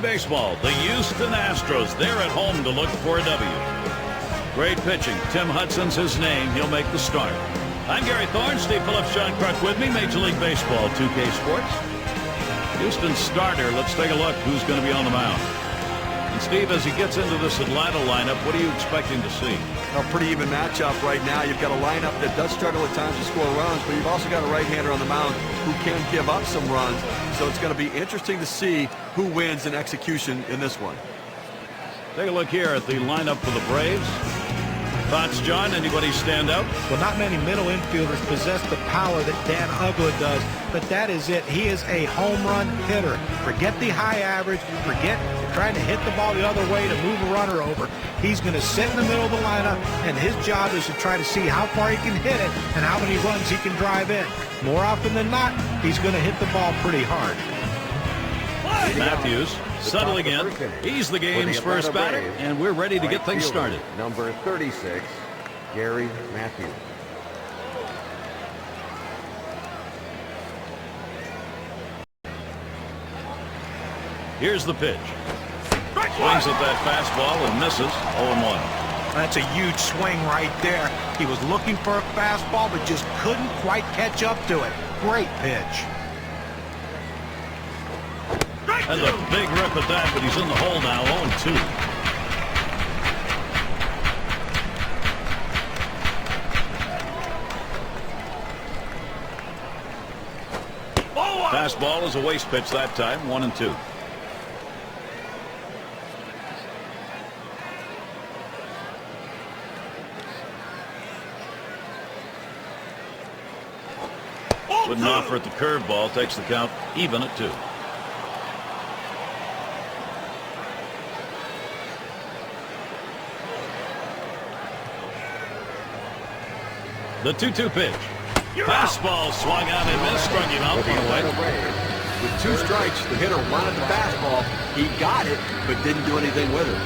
League Baseball, the Houston Astros. They're at home to look for a W. Great pitching. Tim Hudson's his name. He'll make the start. I'm Gary Thorne. Steve Phillips, John Kruk with me. Major League Baseball, 2K Sports. Houston starter. Let's take a look who's going to be on the mound. And Steve, as he gets into this Atlanta lineup, what are you expecting to see? A pretty even matchup right now. You've got a lineup that does struggle at times to score runs, but you've also got a right-hander on the mound who can give up some runs. So it's going to be interesting to see who wins in execution in this one. Take a look here at the lineup for the Braves. Thoughts, John? Anybody stand out? Well, not many middle infielders possess the power that Dan Uggla does, but that is it. He is a home run hitter. Forget the high average. Forget trying to hit the ball the other way to move a runner over. He's going to sit in the middle of the lineup, and his job is to try to see how far he can hit it and how many runs he can drive in. More often than not, he's going to hit the ball pretty hard. Matthews settling in. He's the game's first batter, and we're ready to get things started. Number 36, Gary Matthews. Here's the pitch. Swings at that fastball and misses. 0-1. That's a huge swing right there. He was looking for a fastball, but just couldn't quite catch up to it. Great pitch. That's a big rip at that, but he's in the hole now. 0-2. Fastball is a waste pitch that time. 1-2. Wouldn't offer at the curveball. Takes the count even at 2. The 2-2 pitch. Fastball swung out and missed. Struck him out. 1 away. With 2 strikes, the hitter wanted the fastball. He got it, but didn't do anything with it.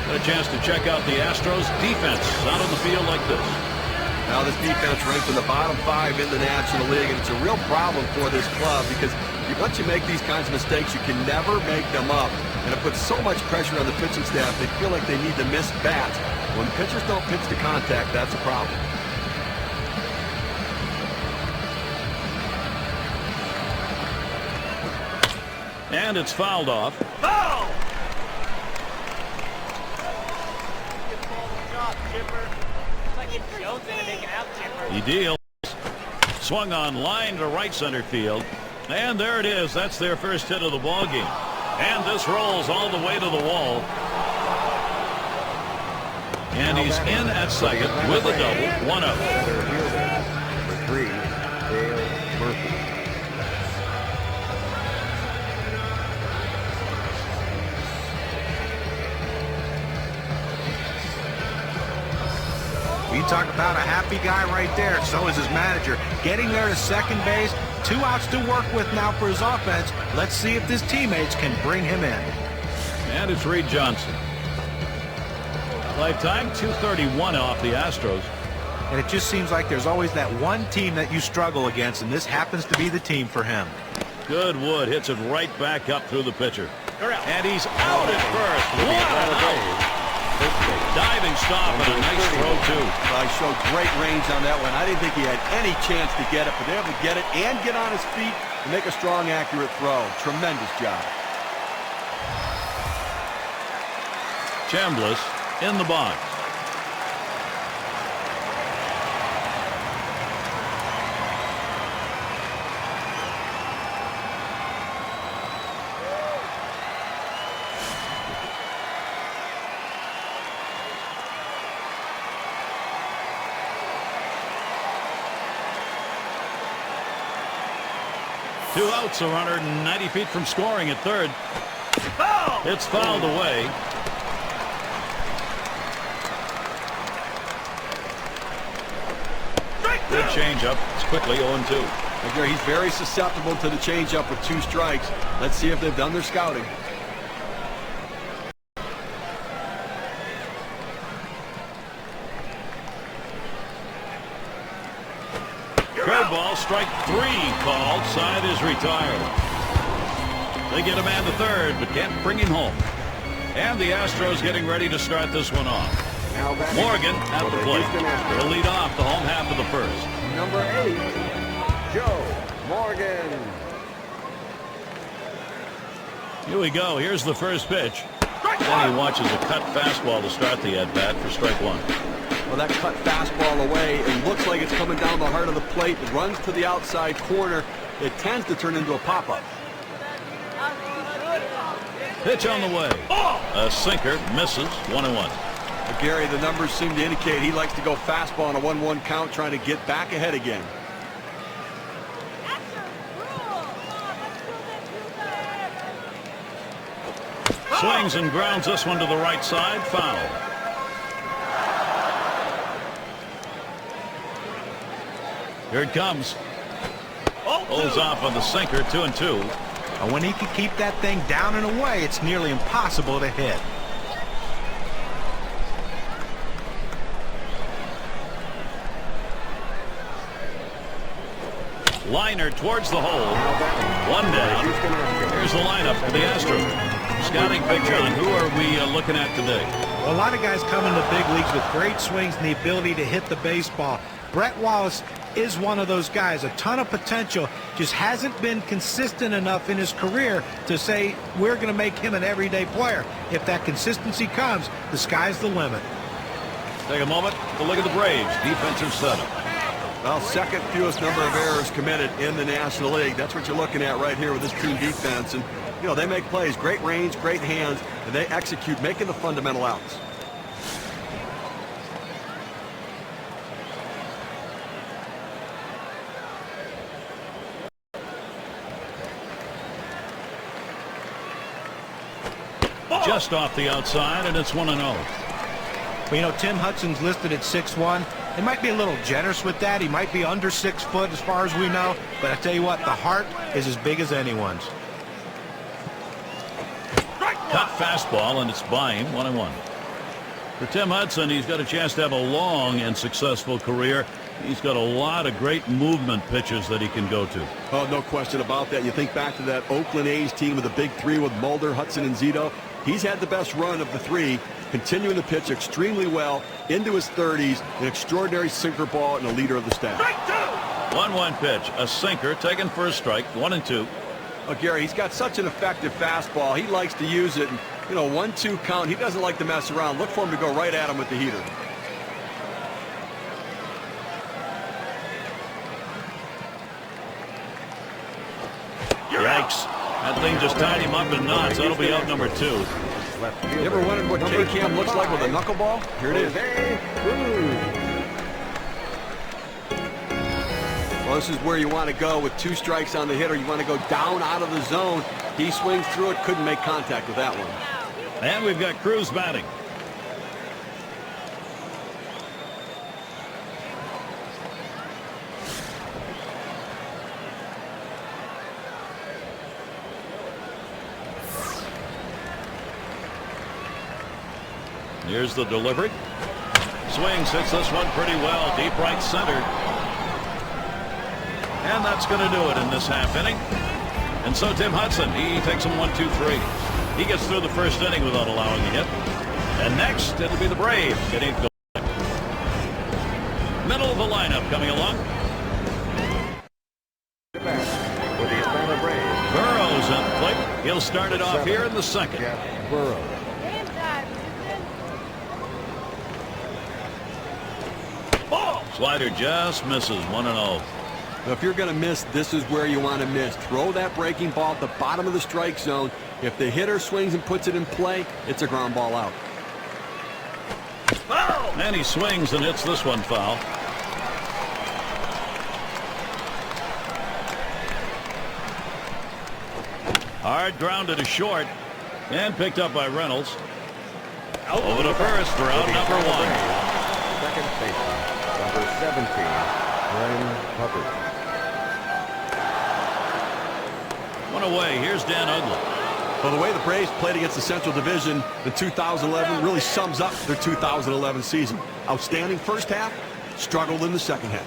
Got a chance to check out the Astros defense out on the field like this. Now this defense ranks in the bottom 5 in the National League, and it's a real problem for this club because once you make these kinds of mistakes, you can never make them up. And it puts so much pressure on the pitching staff, they feel like they need to miss bats. When pitchers don't pitch to contact, that's a problem. And it's fouled off. Foul! He deals. Swung on line to right center field. And there it is. That's their first hit of the ball game. And this rolls all the way to the wall. And he's in at second with a double. 1 out. Number 3, Dale Murphy. You talk about a happy guy right there. So is his manager. Getting there to second base. 2 outs to work with now for his offense. Let's see if his teammates can bring him in. And it's Reed Johnson. Lifetime 231 off the Astros. And it just seems like there's always that one team that you struggle against, and this happens to be the team for him. Goodwood hits it right back up through the pitcher. And he's out at first. Wow! Diving stop and a nice throw, too. I showed great range on that one. I didn't think he had any chance to get it, but able to get it and get on his feet and make a strong, accurate throw. Tremendous job. Chambliss in the box. Two outs, a runner 90 feet from scoring at third. Foul! It's fouled away. Good changeup. It's quickly 0-2. Again, he's very susceptible to the changeup with 2 strikes. Let's see if they've done their scouting. Curveball, strike 3 called. Side is retired. They get a man to third, but can't bring him home. And the Astros getting ready to start this one off. Morgan at the plate. He'll lead off the home half of the first. Number 8, Joe Morgan. Here we go. Here's the first pitch. Then he watches a cut fastball to start the at-bat for strike 1. Well, that cut fastball away. It looks like it's coming down the heart of the plate. It runs to the outside corner. It tends to turn into a pop-up. Pitch on the way. A sinker, misses, 1-1. Gary, the numbers seem to indicate he likes to go fastball on a 1-1 count, trying to get back ahead again. Swings and grounds this one to the right side. Foul. Here it comes. Pulls off on the sinker, 2-2. And when he can keep that thing down and away, it's nearly impossible to hit. Liner towards the hole. 1 down. Here's the lineup for the Astros. Scouting picture on who are we looking at today? Well, a lot of guys come into big leagues with great swings and the ability to hit the baseball. Brett Wallace is one of those guys. A ton of potential. Just hasn't been consistent enough in his career to say we're going to make him an everyday player. If that consistency comes, the sky's the limit. Take a moment to look at the Braves' defensive setup. Well, second fewest number of errors committed in the National League. That's what you're looking at right here with this team defense. And, you know, they make plays, great range, great hands, and they execute, making the fundamental outs. Just off the outside, and it's 1-0. Well, you know, Tim Hudson's listed at 6'1". They might be a little generous with that. He might be under 6 foot as far as we know. But I tell you what, the heart is as big as anyone's. Cut fastball, and it's by him, 1-1. For Tim Hudson, he's got a chance to have a long and successful career. He's got a lot of great movement pitches that he can go to. Oh, no question about that. You think back to that Oakland A's team with the big three with Mulder, Hudson, and Zito. He's had the best run of the three, continuing to pitch extremely well into his 30s, an extraordinary sinker ball, and a leader of the staff. 1-1 pitch, a sinker taken for a strike, 1-2. Oh, Gary, he's got such an effective fastball. He likes to use it. And, you know, 1-2 count. He doesn't like to mess around. Look for him to go right at him with the heater. Yikes. That thing just tied him up in knots. That'll be out number 2. You ever wondered what K-Cam looks like with a knuckleball? Here it is. Well, this is where you want to go with 2 strikes on the hitter. You want to go down out of the zone. He swings through it, couldn't make contact with that one. And we've got Cruz batting. Here's the delivery. Swings, hits this one pretty well. Deep right center. And that's going to do it in this half inning. And so Tim Hudson, he takes him 1-2-3. He gets through the first inning without allowing a hit. And next, it'll be the Braves getting to go. Middle of the lineup coming along. Burrow's at the plate. He'll start it off here in the second. Burrow. Slider just misses, 1-0. Now, if you're going to miss, this is where you want to miss. Throw that breaking ball at the bottom of the strike zone. If the hitter swings and puts it in play, it's a ground ball out. And he swings and hits this one foul. Hard grounded to short and picked up by Reynolds. Over to first for out number 1. Second baseman, number 17, Ryan Hubbard. One away. Here's Dan Uggla. Well, the way the Braves played against the Central Division in 2011 really sums up their 2011 season. Outstanding first half, struggled in the second half.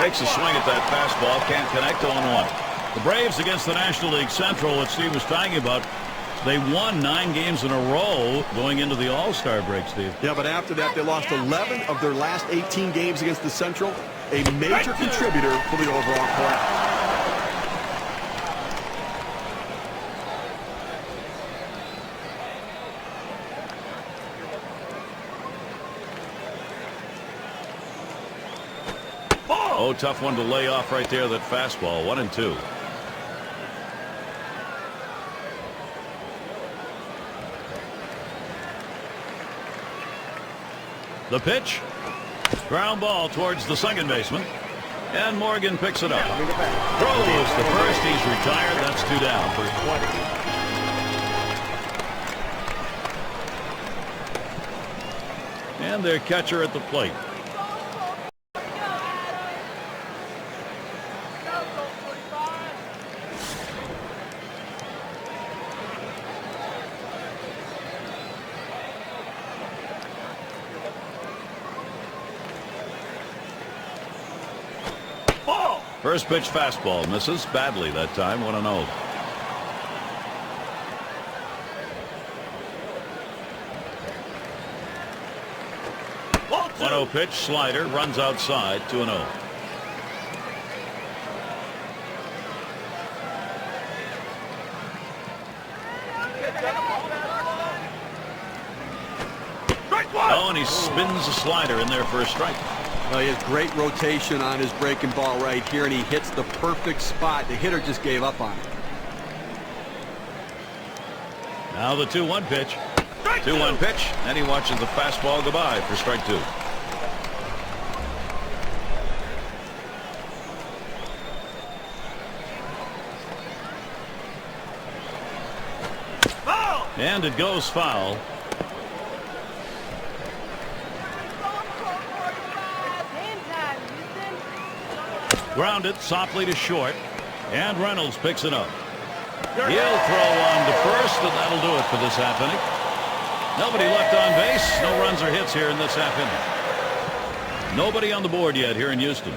Takes a swing at that fastball. Can't connect. 0-1. The Braves against the National League Central, what Steve was talking about, they won 9 games in a row going into the All-Star break, Steve. Yeah, but after that, they lost 11 of their last 18 games against the Central. A major contributor for the overall collapse. Oh, tough one to lay off right there, that fastball. 1-2. The pitch. Ground ball towards the second baseman. And Morgan picks it up. Throws the first. He's retired. That's 2 down. For 20. And their catcher at the plate. First pitch fastball misses badly that time. 1-0. Pitch slider runs outside. 2-0. Oh, and he spins the slider in there for a strike. He has great rotation on his breaking ball right here, and he hits the perfect spot. The hitter just gave up on it. Now the 2-1 pitch. 2-1 pitch, and he watches the fastball go by for strike 2. And it goes foul. Grounded softly to short, and Reynolds picks it up. He'll throw on to first, and that'll do it for this half inning. Nobody left on base. No runs or hits here in this half inning. Nobody on the board yet here in Houston.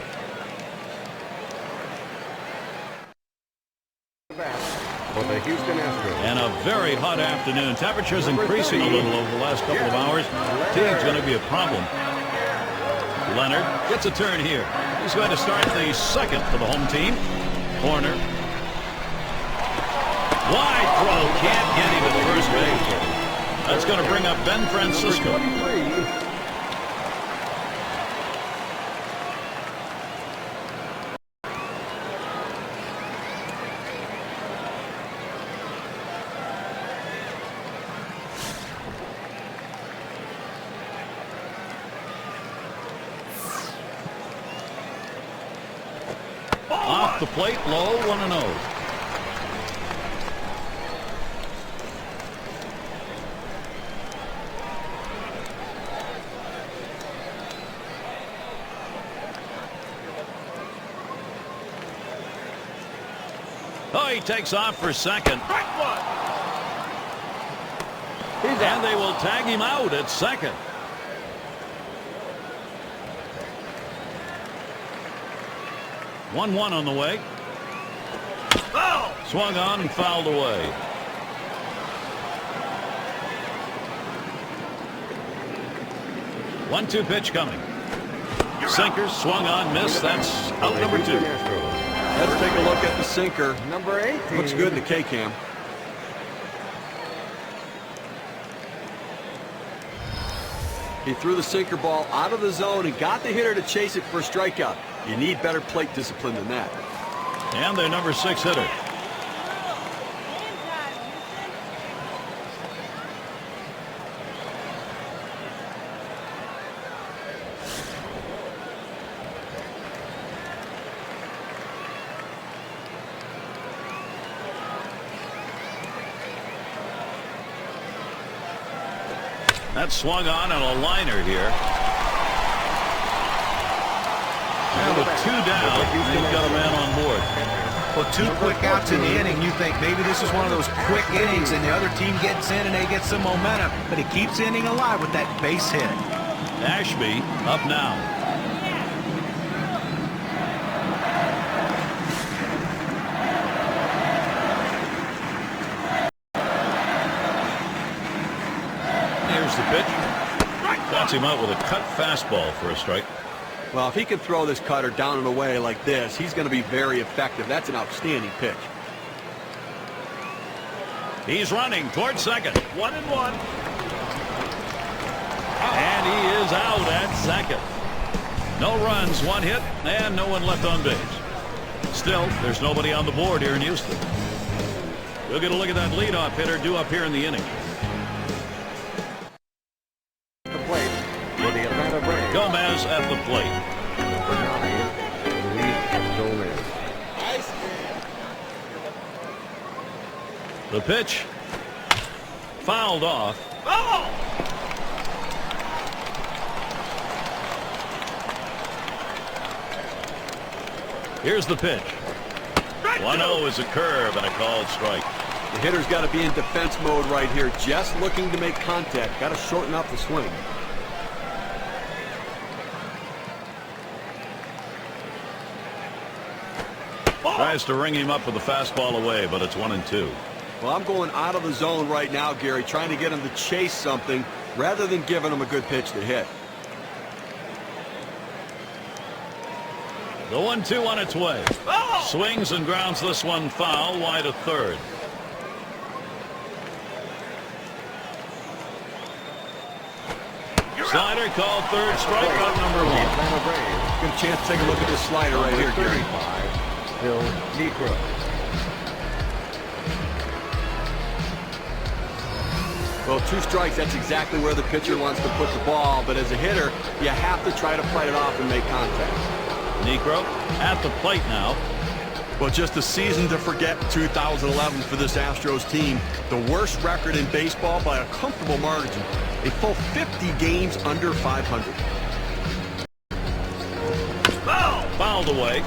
For the Houston Astros. And a very hot afternoon. Temperatures increasing a little over the last couple of hours. Team's going to be a problem. Leonard gets a turn here. He's going to start the second for the home team. Corner. Wide throw. Can't get him at first base. That's going to bring up Ben Francisco. Off the plate, low, 1-0. Oh, he takes off for second. And they will tag him out at second. One on the way. Swung on and fouled away. One-two pitch coming. Sinker swung on, missed. That's out number 2. Let's take a look at the sinker. Number 18. Looks good in the K-cam. He threw the sinker ball out of the zone and got the hitter to chase it for a strikeout. You need better plate discipline than that. And their number 6 hitter. That swung on a liner here. And with 2 down, they've got a man on board. Well, 2 quick outs in the inning. You think maybe this is one of those quick innings and the other team gets in and they get some momentum. But he keeps the inning alive with that base hit. Ashby up now. Here's the pitch. Cuts him out with a cut fastball for a strike. Well, if he can throw this cutter down and away like this, he's going to be very effective. That's an outstanding pitch. He's running towards second. 1-1. And he is out at second. No runs, 1 hit, and no one left on base. Still, there's nobody on the board here in Houston. We'll get a look at that leadoff hitter due up here in the inning. The plate for the Atlanta Braves. Gomez at the plate. Number 9, Luis Gomez. The pitch. Fouled off. Here's the pitch. 1-0 is a curve and a called strike. The hitter's got to be in defense mode right here, just looking to make contact. Got to shorten up the swing. Tries to ring him up with the fastball away, but it's 1-2. Well, I'm going out of the zone right now, Gary, trying to get him to chase something rather than giving him a good pitch to hit. The 1-2 on its way. Swings and grounds this one foul, wide of third. Slider called third, strikeout number 1. Get a chance to take a look at this slider right here, Gary. Bill Niekro. Well, 2 strikes, that's exactly where the pitcher wants to put the ball, but as a hitter, you have to try to fight it off and make contact. Niekro at the plate now. Well, just a season to forget 2011 for this Astros team. The worst record in baseball by a comfortable margin. A full 50 games under 500. Fouled away.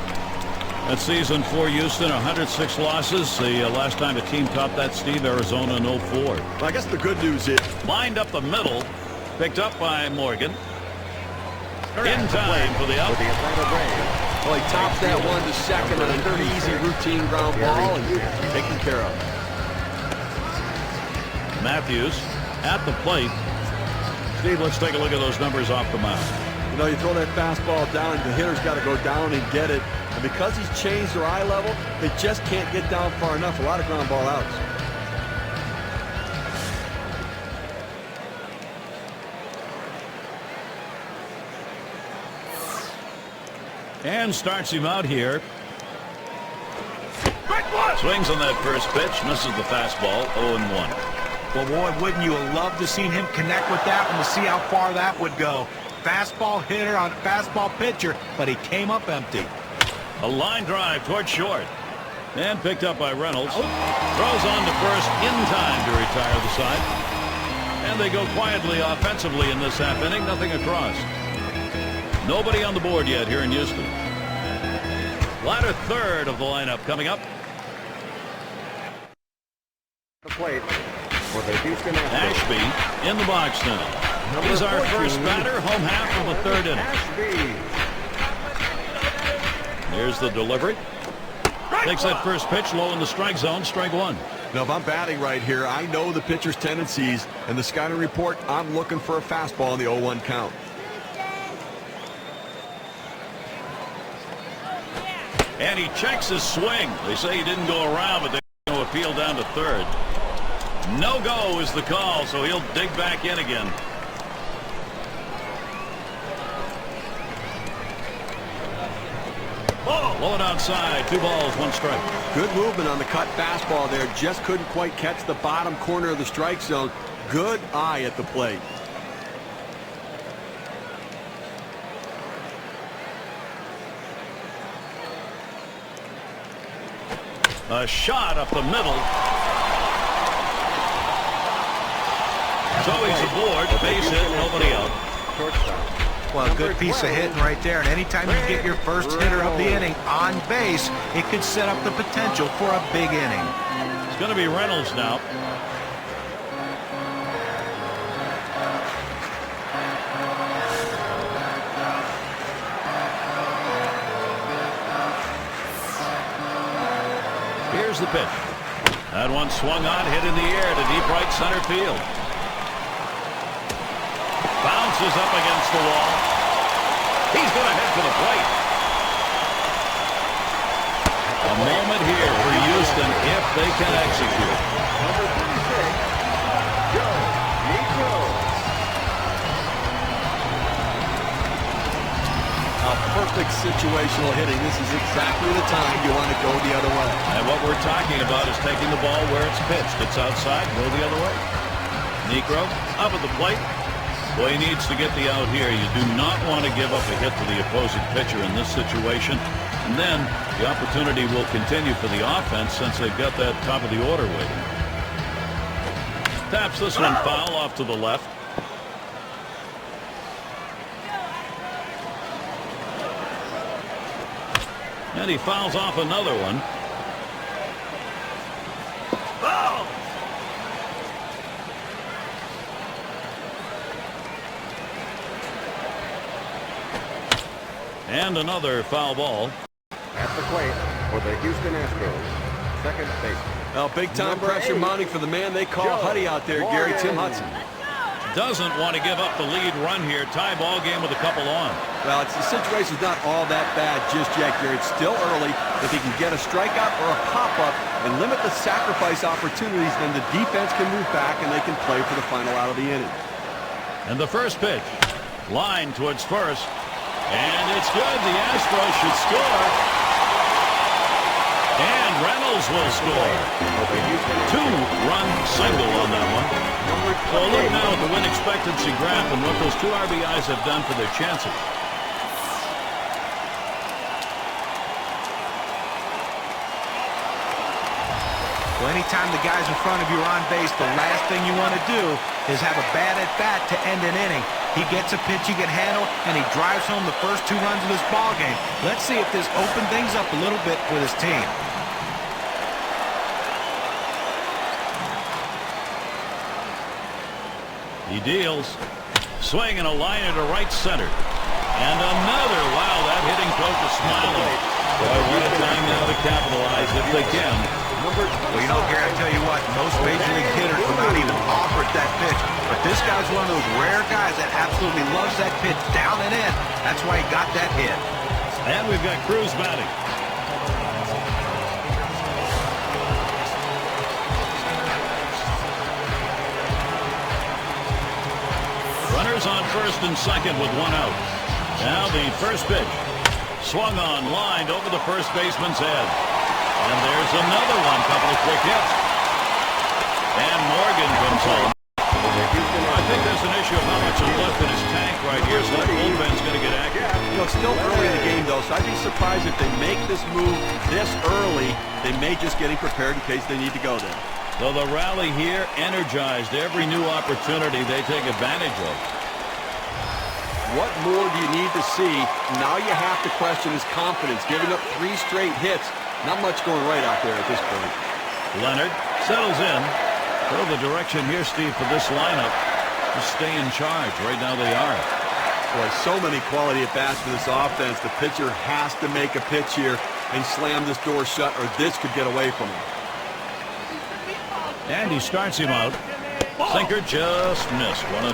That season for Houston, 106 losses. The last time a team topped that, Steve, Arizona in 04. Well, I guess the good news is... Lined up the middle. Picked up by Morgan. In time for the out. Well, he tops that one to second on an easy routine ground ball and taken care of. Matthews at the plate. Steve, let's take a look at those numbers off the mound. You know, you throw that fastball down, the hitter's got to go down and get it. And because he's changed their eye level, they just can't get down far enough. A lot of ground ball outs. And starts him out here. Swings on that first pitch, misses the fastball, 0-1. Well, boy, wouldn't you have loved to seen him connect with that one to see how far that would go. Fastball hitter on fastball pitcher, but he came up empty. A line drive toward short. And picked up by Reynolds. Throws on to first in time to retire the side. And they go quietly offensively in this half inning, nothing across. Nobody on the board yet here in Houston. Latter third of the lineup coming up. The plate for the Houston Astros. Ashby in the box now. He's our first batter, home half of the third inning. There's the delivery. Takes that first pitch low in the strike zone, strike 1. Now, if I'm batting right here, I know the pitcher's tendencies, and the scouting report, I'm looking for a fastball in the 0-1 count. And he checks his swing. They say he didn't go around, but they're going to appeal down to third. No go is the call, so he'll dig back in again. Blow it outside. 2 balls, 1 strike. Good movement on the cut fastball there. Just couldn't quite catch the bottom corner of the strike zone. Good eye at the plate. A shot up the middle. So he's aboard. Base hit, nobody out. Well, a good piece of hitting right there. And anytime you get your first hitter of the inning on base, it could set up the potential for a big inning. It's going to be Reynolds now. Here's the pitch. That one swung on, hit in the air to deep right center field. is up against the wall. He's going to head to the plate. A moment here for Houston if they can execute. Number 36, Niekro. A perfect situational hitting. This is exactly the time you want to go the other way. And what we're talking about is taking the ball where it's pitched. It's outside, go the other way. Niekro up at the plate. Boy, he needs to get the out here. You do not want to give up a hit to the opposing pitcher in this situation. And then the opportunity will continue for the offense since they've got that top of the order waiting. Taps this one foul off to the left. And he fouls off another one. And another foul ball. At the plate for the Houston Astros, second baseman. Well, big-time pressure mounting for the man they call Huddy out there, Gary, Tim Hudson. Doesn't want to give up the lead run here. Tie ball game with a couple on. Well, the situation's not all that bad just yet, Gary. It's still early. If he can get a strikeout or a pop-up and limit the sacrifice opportunities, then the defense can move back and they can play for the final out of the inning. And the first pitch. Line towards first. And it's good. The Astros should score. And Reynolds will score. Two-run single on that one. So look now at the win expectancy graph and what those two RBIs have done for their chances. Well, anytime the guys in front of you are on base, the last thing you want to do is have a bad at-bat to end an inning. He gets a pitch he can handle, and he drives home the first 2 runs of this ball game. Let's see if this opens things up a little bit with his team. He deals. Swing and a liner to right center. And another. Wow, that hitting coach is smiling. Boy, what a time now to capitalize if they can. Well, you know, Gary, I tell you what, most Major League hitters will not even offer that pitch. But this guy's one of those rare guys that absolutely loves that pitch down and in. That's why he got that hit. And we've got Cruz batting. Runners on first and second with 1 out. Now the first pitch. Swung on, lined over the first baseman's head. And there's another one. Couple of quick hits. And Morgan comes home. I think there's an issue of how much is left in his tank right here, so that bullpen's going to get accurate. You know, it's still early in the game, though, so I'd be surprised if they make this move this early. They may just getting prepared in case they need to go there. So the rally here energized. Every new opportunity they take advantage of. What more do you need to see? Now you have to question his confidence. Giving up 3 straight hits. Not much going right out there at this point. Leonard settles in. So the direction here, Steve, for this lineup is stay in charge. Right now they are. Boy, so many quality at-bats for this offense. The pitcher has to make a pitch here and slam this door shut, or this could get away from him. And he starts him out. Sinker just missed. 1-0.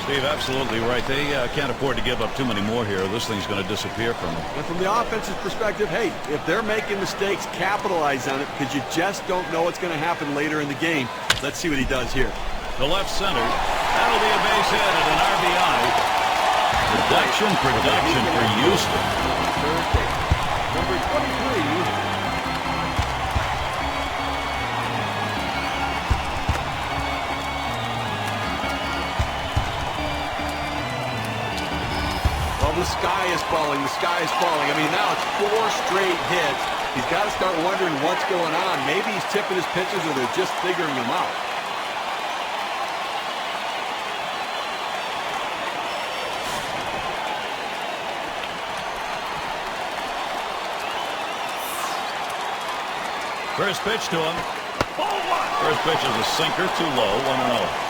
Steve, absolutely right. They can't afford to give up too many more here. This thing's going to disappear from them. And from the offense's perspective, hey, if they're making mistakes, capitalize on it because you just don't know what's going to happen later in the game. Let's see what he does here. The left center. That'll be a base hit and an RBI. Production for Houston. Third base, number 23. The sky is falling. The sky is falling. I mean, now it's 4 straight hits. He's got to start wondering what's going on. Maybe he's tipping his pitches or they're just figuring him out. First pitch to him. First pitch is a sinker, too low, 1-0.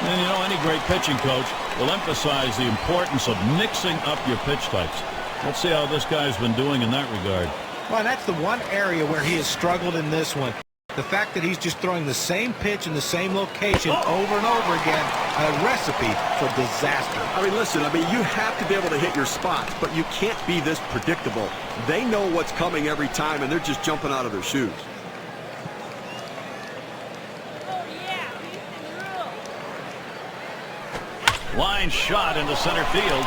And you know, any great pitching coach will emphasize the importance of mixing up your pitch types. Let's see how this guy's been doing in that regard. Well, that's the one area where he has struggled in this one. The fact that he's just throwing the same pitch in the same location over and over again, a recipe for disaster. I mean, listen, you have to be able to hit your spots, but you can't be this predictable. They know what's coming every time, and they're just jumping out of their shoes. Line shot into center field.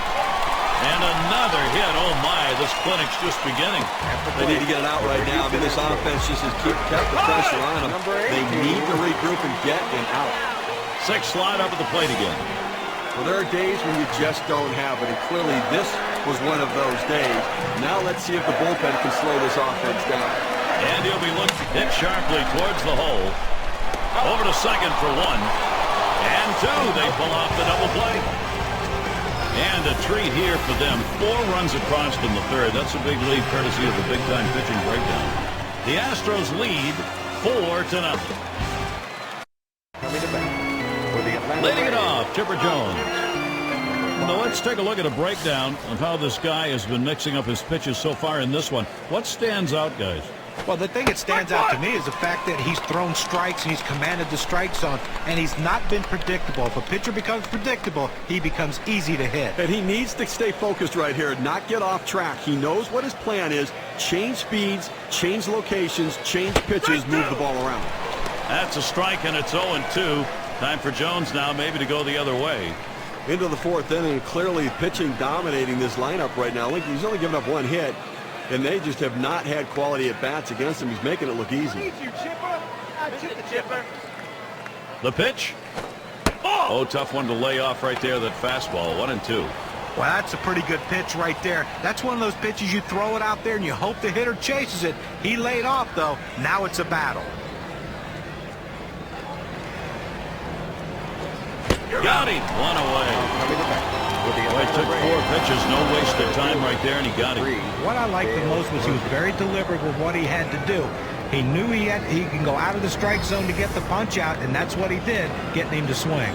And another hit. Oh, my, this clinic's just beginning. They need to get it out right now. This offense just has kept the pressure on them. They need to regroup and get an out. 6 slide up at the plate again. Well, there are days when you just don't have it, and clearly this was one of those days. Now let's see if the bullpen can slow this offense down. And he'll be hit sharply towards the hole. Over to second for 1. And 2. They pull off the double play. And a treat here for them. 4 runs across in the third. That's a big lead courtesy of the big-time pitching breakdown. The Astros lead 4-0. Leading it off, Chipper Jones. Now let's take a look at a breakdown of how this guy has been mixing up his pitches so far in this one. What stands out, guys? Well, the thing that stands out to me is the fact that he's thrown strikes and he's commanded the strike zone, and he's not been predictable. If a pitcher becomes predictable, he becomes easy to hit. And he needs to stay focused right here, not get off track. He knows what his plan is. Change speeds, change locations, change pitches, move the ball around. That's a strike, and it's 0-2. Time for Jones now maybe to go the other way. Into the 4th inning, clearly pitching dominating this lineup right now. He's only given up 1 hit. And they just have not had quality at-bats against him. He's making it look easy. The pitch. Oh, tough one to lay off right there, that fastball. 1-2. Well, that's a pretty good pitch right there. That's one of those pitches you throw it out there and you hope the hitter chases it. He laid off, though. Now it's a battle. Got him. 1 away. Well, he took 4 pitches, no wasted time right there, and he got him. What I liked the most was he was very deliberate with what he had to do. He knew he can go out of the strike zone to get the punch out, and that's what he did, getting him to swing.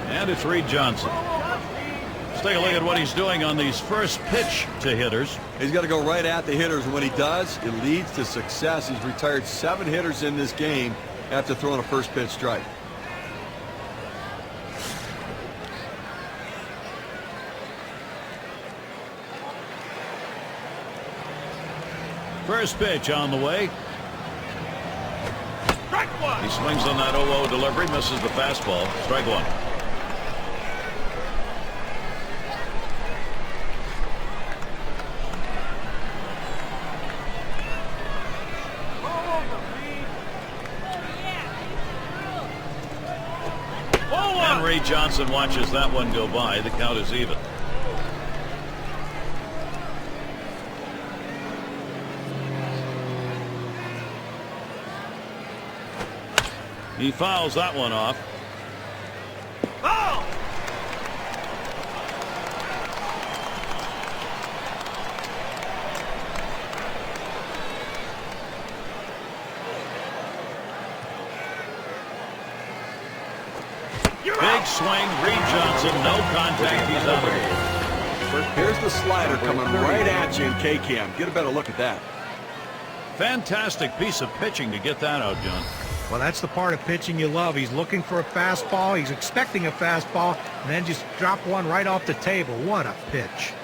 And it's Reed Johnson. Let's take a look at what he's doing on these first pitch to hitters. He's got to go right at the hitters, and when he does, it leads to success. He's retired 7 hitters in this game after throwing a first pitch strike. First pitch on the way. He swings on that 0-0 delivery, misses the fastball. Strike 1. And Reed Johnson watches that one go by. The count is even. He fouls that one off. Oh! Big swing, Reed Johnson, no contact, he's out of here. Here's the slider coming right at you in K-Cam. Get a better look at that. Fantastic piece of pitching to get that out, John. Well, that's the part of pitching you love. He's looking for a fastball. He's expecting a fastball, and then just drop one right off the table. What a pitch.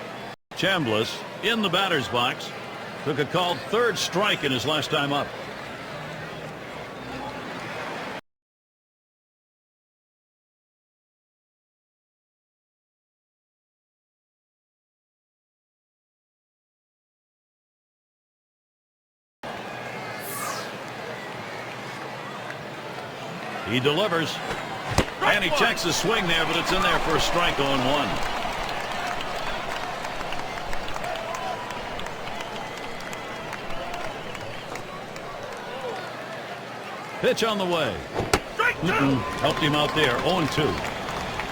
Chambliss in the batter's box. Took a called 3rd strike in his last time up. He delivers, and he checks his swing there, but it's in there for a strike. 0-1. Pitch on the way. Helped him out there. 0-2.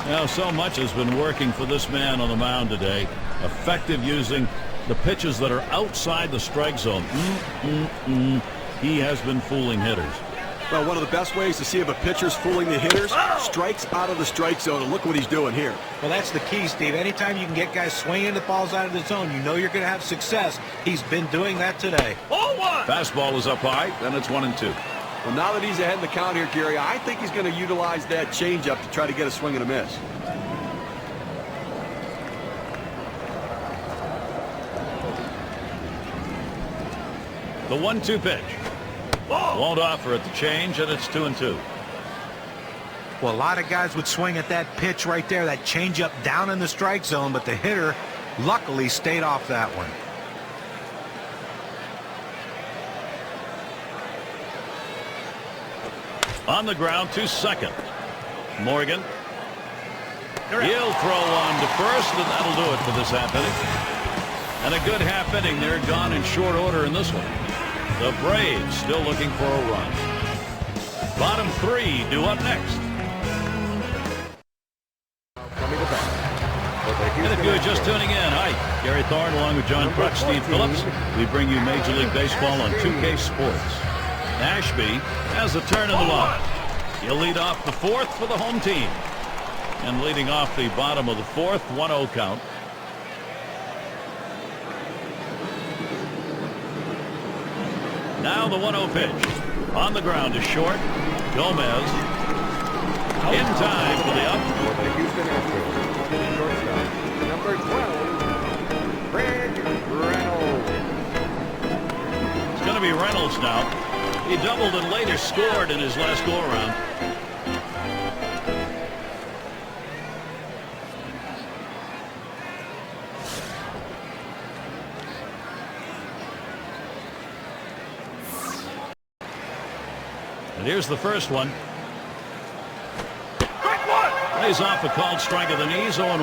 Now, so much has been working for this man on the mound today. Effective using the pitches that are outside the strike zone. He has been fooling hitters. Well, one of the best ways to see if a pitcher's fooling the hitters, strikes out of the strike zone, and look what he's doing here. Well, that's the key, Steve. Anytime you can get guys swinging the balls out of the zone, you know you're going to have success. He's been doing that today. Fastball is up high, then it's 1-2. Well, now that he's ahead in the count here, Gary, I think he's going to utilize that changeup to try to get a swing and a miss. The 1-2 pitch. Won't offer at the change, and it's 2-2. Well, a lot of guys would swing at that pitch right there, that changeup down in the strike zone, but the hitter luckily stayed off that one. On the ground to second. Morgan. He'll throw on to first, and that'll do it for this half inning. And a good half inning. They're gone in short order in this one. The Braves still looking for a run. Bottom three due up next. And if you're just tuning in, hi, Gary Thorne along with John Crutch, Steve Phillips. We bring you Major League Baseball on 2K Sports. Ashby has a turn in the lineup. He'll lead off the fourth for the home team. And leading off the bottom of the fourth, 1-0 count. Now the 1-0 pitch. On the ground is short. Gomez in time for the up. For the Houston Astros, shortstop, number 12, Reynolds. It's going to be Reynolds now. He doubled and later scored in his last go-around. And here's the first one. Plays off a called strike of the knees, 0-1.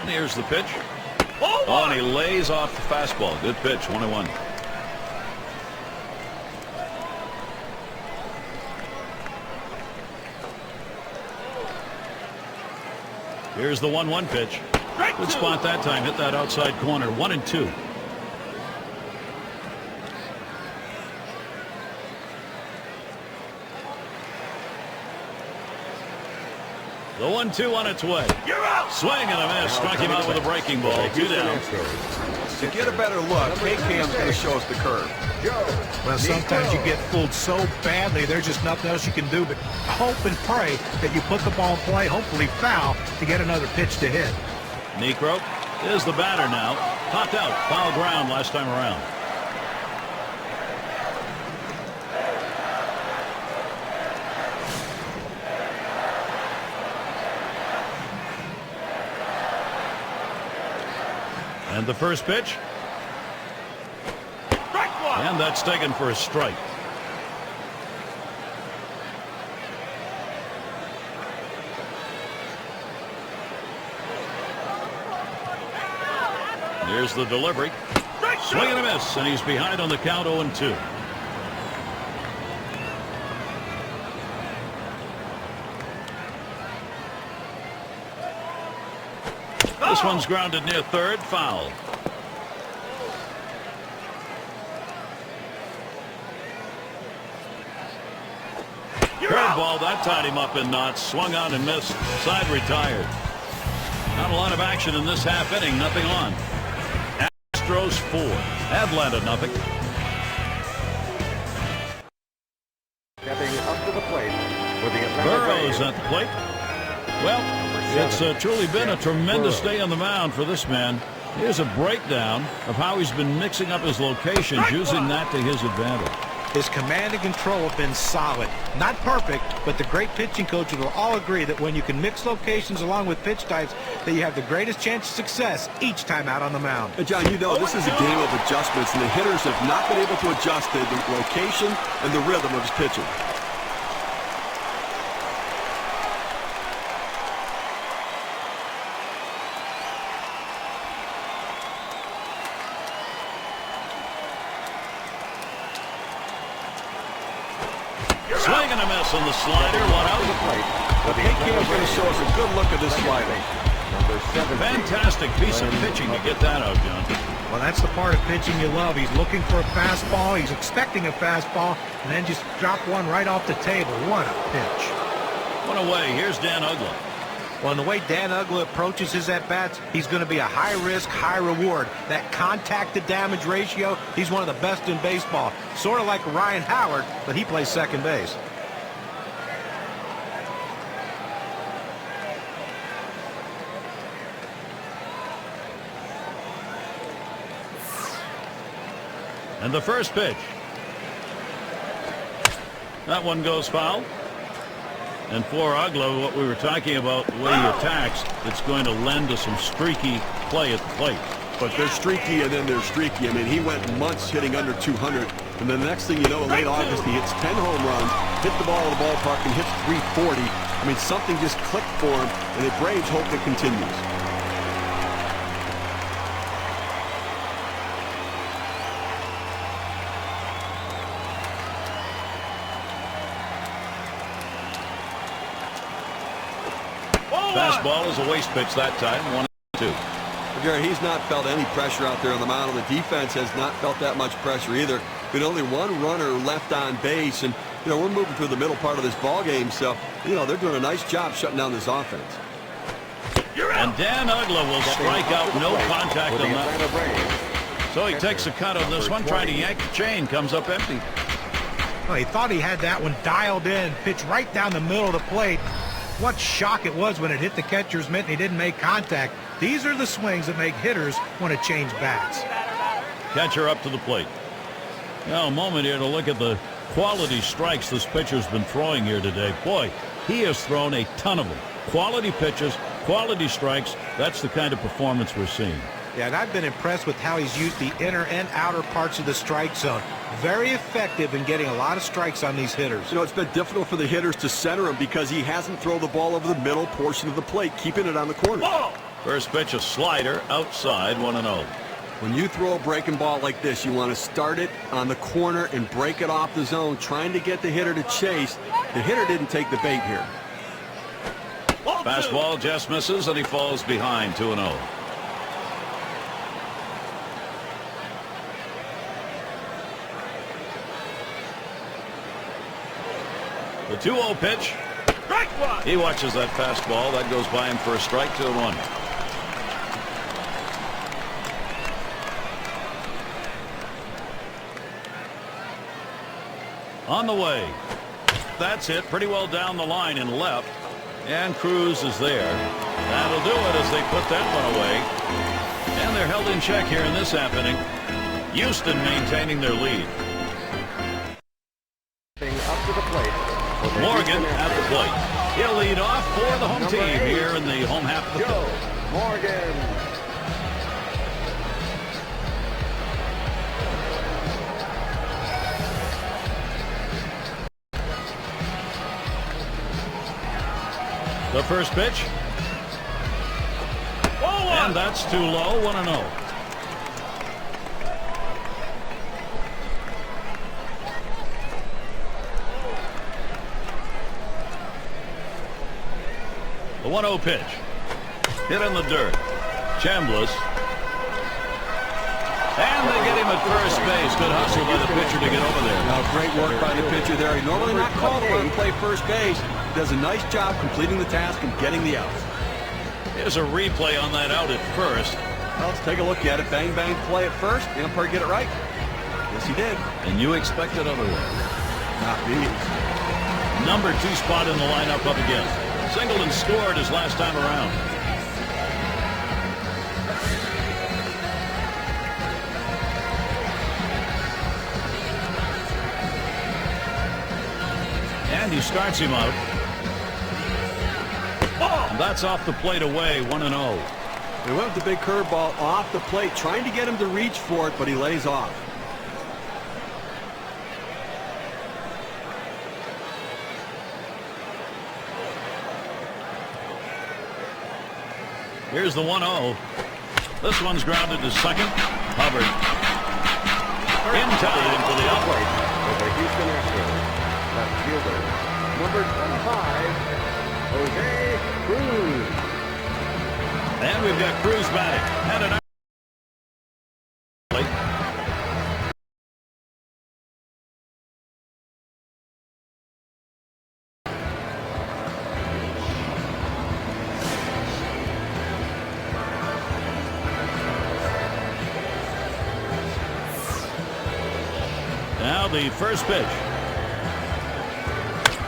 And here's the pitch. Oh, and he lays off the fastball. Good pitch, 1-1. Here's the 1-1 pitch. Good spot that time. Hit that outside corner. 1-2. The 1-2 on its way. You're out. Swing and a miss. Struck him out with a breaking ball. 2 down. To get a better look, K-Cam's going to show us the curve. Well, sometimes you get fooled so badly, there's just nothing else you can do but hope and pray that you put the ball in play, hopefully foul, to get another pitch to hit. Niekro is the batter now. Popped out. Foul ground last time around. And the first pitch. And that's taken for a strike. Here's the delivery. Swing and a miss, and he's behind on the count, 0-2. This one's grounded near third, foul. Curveball, that tied him up in knots. Swung on and missed. Side retired. Not a lot of action in this half inning. Nothing on. Astros 4. Atlanta nothing. Stepping up to the plate for the Atlanta Burrows Braves. at the plate. Well, it's truly been a tremendous day on the mound for this man. Here's a breakdown of how he's been mixing up his locations, using that to his advantage. His command and control have been solid. Not perfect, but the great pitching coaches will all agree that when you can mix locations along with pitch types, that you have the greatest chance of success each time out on the mound. And John, you know, this is a game of adjustments, and the hitters have not been able to adjust to the location and the rhythm of his pitching. Swing and a miss on the slider, 1 out. K-Cam's going to show us a good look at this slider. Number 17. Fantastic piece of pitching to get that out, John. Well, that's the part of pitching you love. He's looking for a fastball. He's expecting a fastball, and then just drop one right off the table. What a pitch. One away. Here's Dan Uggla. Well, and the way Dan Uggla approaches his at-bats, he's going to be a high-risk, high-reward. That contact-to-damage ratio, he's one of the best in baseball. Sort of like Ryan Howard, but he plays second base. And the first pitch. That one goes foul. And for Uggla, what we were talking about, the way he attacks, it's going to lend to some streaky play at the plate. But they're streaky and then they're streaky. I mean, he went months hitting under 200. And then the next thing you know, in late August, he hits 10 home runs, hit the ball in the ballpark, and hits 340. I mean, something just clicked for him, and the Braves hope it continues. Fastball is a waste pitch that time. 1-2. Gary, he's not felt any pressure out there on the mound. The defense has not felt that much pressure either. With only one runner left on base, and we're moving through the middle part of this ball game, so they're doing a nice job shutting down this offense. And Dan Uggla will strike out, no contact on that. So he takes a cut on this one, trying to yank the chain, comes up empty. Well, he thought he had that one dialed in, pitched right down the middle of the plate. What shock it was when it hit the catcher's mitt and he didn't make contact. These are the swings that make hitters want to change bats. Catcher up to the plate. Now a moment here to look at the quality strikes this pitcher's been throwing here today. Boy, he has thrown a ton of them. Quality pitches, quality strikes. That's the kind of performance we're seeing. Yeah, and I've been impressed with how he's used the inner and outer parts of the strike zone. Very effective in getting a lot of strikes on these hitters. It's been difficult for the hitters to center him because he hasn't thrown the ball over the middle portion of the plate, keeping it on the corner. Whoa! First pitch, a slider outside, 1-0. When you throw a breaking ball like this, you want to start it on the corner and break it off the zone, trying to get the hitter to chase. The hitter didn't take the bait here. Fastball just misses, and he falls behind, 2-0. The 2-0 pitch. He watches that fastball. That goes by him for a strike, 2-1. On the way. That's it. Pretty well down the line and left. And Cruz is there. That'll do it as they put that one away. And they're held in check here in this happening. Houston maintaining their lead. Up to the plate. Morgan at the plate. He'll lead off for the home team here in the home half of the fifth. Morgan. The first pitch. And that's too low, 1-0. The 1-0 pitch. Hit in the dirt. Chambliss. And they get him at first base. Good hustle by the pitcher to get over there. Now, great work by the pitcher there. He's normally not called upon to play first base. Does a nice job completing the task and getting the out. Here's a replay on that out at first. Well, let's take a look at it. Bang, bang, play at first. The umpire get it right. Yes, he did. And you expected otherwise. Not me. Number 2 spot in the lineup up again. Singleton scored his last time around. And he starts him out. And that's off the plate away, 1-0. They went with the big curveball off the plate, trying to get him to reach for it, but he lays off. Here's the 1-0. This one's grounded to second. Hubbard. In time for the upright. For the Houston Astros, left fielder, number 25, Jose Cruz. And we've got Cruz batting. And an now the first pitch.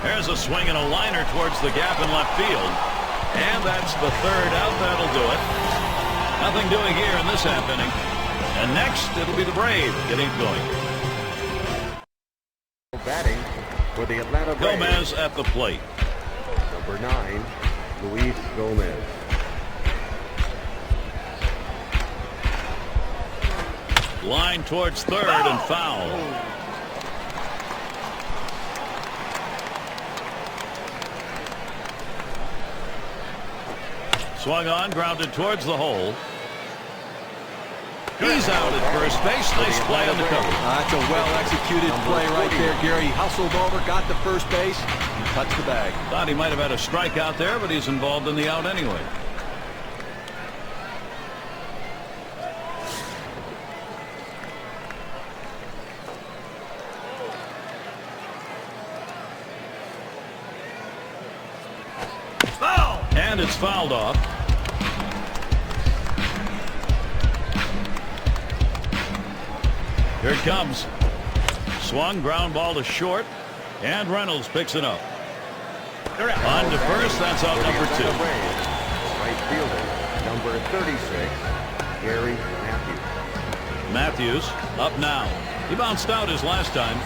There's a swing and a liner towards the gap in left field. And that's the third out. That'll do it. Nothing doing here in this half inning. And next, it'll be the Braves getting going. Batting for the Atlanta Braves. Gomez at the plate. Number 9, Luis Gomez. Line towards third and foul. Swung on, grounded towards the hole. He's out at first base. Nice play on the cover. That's a well-executed play right there, Gary. He hustled over, got to first base, and touched the bag. Thought he might have had a strikeout there, but he's involved in the out anyway. And it's fouled off. Here it comes. Swung, ground ball to short, and Reynolds picks it up. On to first, that's out number 2. Right fielder, number 36, Gary Matthews. Matthews up now. He bounced out his last time.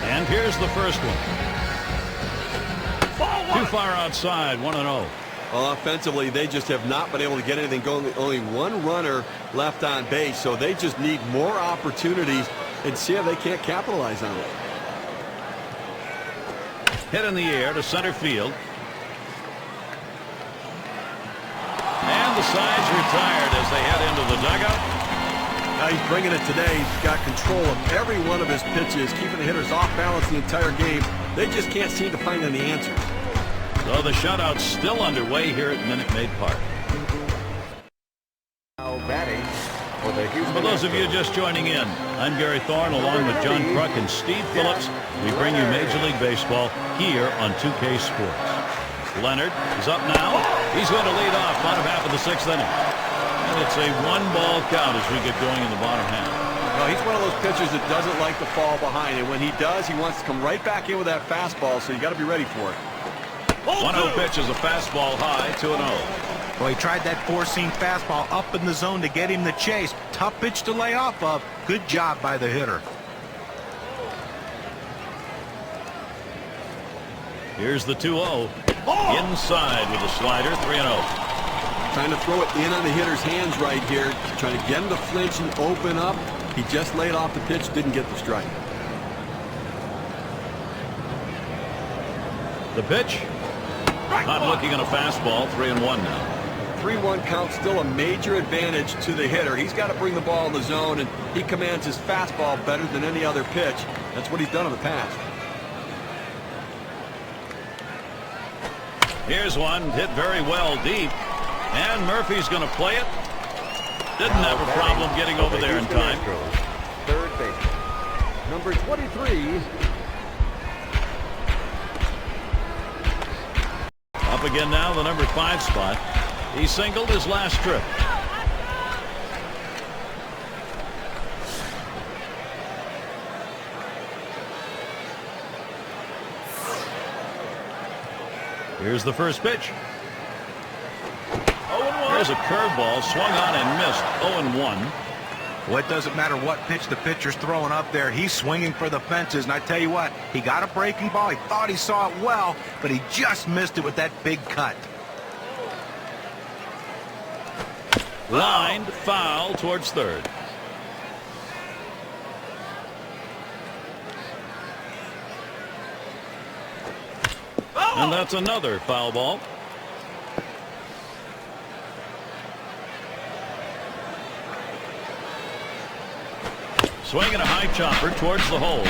And here's the first one. Too far outside, 1-0. Well, offensively, they just have not been able to get anything going. Only one runner left on base, so they just need more opportunities and see if they can't capitalize on it. Hit in the air to center field. And the side's retired as they head into the dugout. Now he's bringing it today. He's got control of every one of his pitches, keeping the hitters off balance the entire game. They just can't seem to find any answers. So the shutout's still underway here at Minute Maid Park. Now batting for the Houston For those of you Astros. just joining in, I'm Gary Thorne along with John Kruk and Steve Phillips. We bring you Major League Baseball here on 2K Sports. Leonard is up now. He's going to lead off bottom half of the 6th inning. And it's a 1-ball count as we get going in the bottom half. Well, he's one of those pitchers that doesn't like to fall behind, and when he does, he wants to come right back in with that fastball, so you got to be ready for it. 1-0 pitch is a fastball high, 2-0. Well, he tried that four-seam fastball up in the zone to get him the chase. Tough pitch to lay off of. Good job by the hitter. Here's the 2-0. Inside with a slider, 3-0. Trying to throw it in on the hitter's hands right here, trying to get him to flinch and open up. He just laid off the pitch, didn't get the strike. The pitch. Not looking at a fastball, 3-1 now. 3-1 count, still a major advantage to the hitter. He's got to bring the ball in the zone, and he commands his fastball better than any other pitch. That's what he's done in the past. Here's one hit very well deep. And Murphy's going to play it. Didn't have a problem getting over there in time. Third base. Number 23. Up again now, the number 5 spot. He singled his last trip. Here's the first pitch. There's a curveball swung on and missed. 0-1. Well, it doesn't matter what pitch the pitcher's throwing up there. He's swinging for the fences, and I tell you what, he got a breaking ball. He thought he saw it well, but he just missed it with that big cut. Lined foul towards third. And that's another foul ball. Swinging a high chopper towards the hole.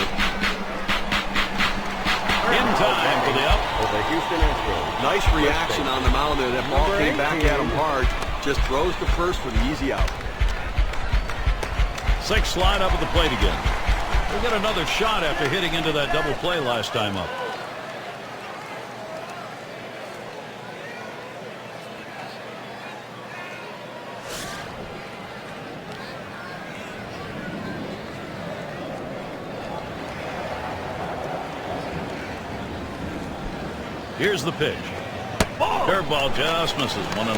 In time for the out. For the Houston Astros. Nice reaction on the mound there. That ball came back at him hard. Just throws to first for the easy out. 6 slide up at the plate again. We'll get another shot after hitting into that double play last time up. Here's the pitch. Curveball just misses. 1-0.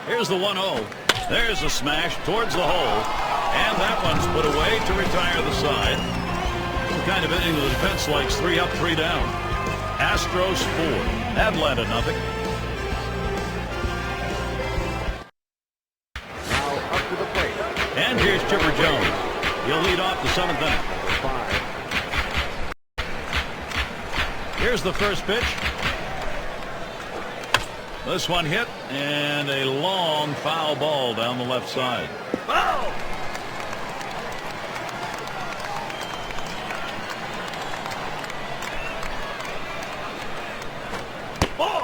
Here's the 1-0. There's a smash towards the hole. And that one's put away to retire the side. Some kind of inning the defense likes 3 up, 3 down. Astros 4. Atlanta nothing. And here's Chipper Jones. He'll lead off the 7th inning. 5. Here's the first pitch. This one hit, and a long foul ball down the left side. Oh!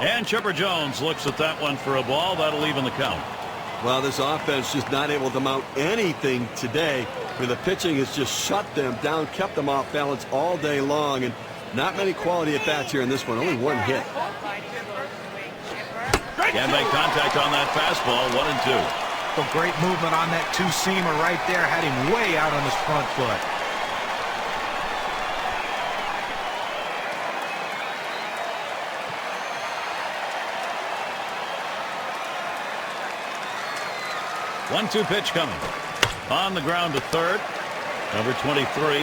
And Chipper Jones looks at that one for a ball. That'll even the count. Well, this offense just not able to mount anything today. The pitching has just shut them down, kept them off balance all day long, and not many quality at bats here in this one. Only 1 hit. Can't make contact on that fastball. 1-2. So great movement on that two-seamer right there. Had him way out on his front foot. One-two pitch coming. On the ground to third. Number 23.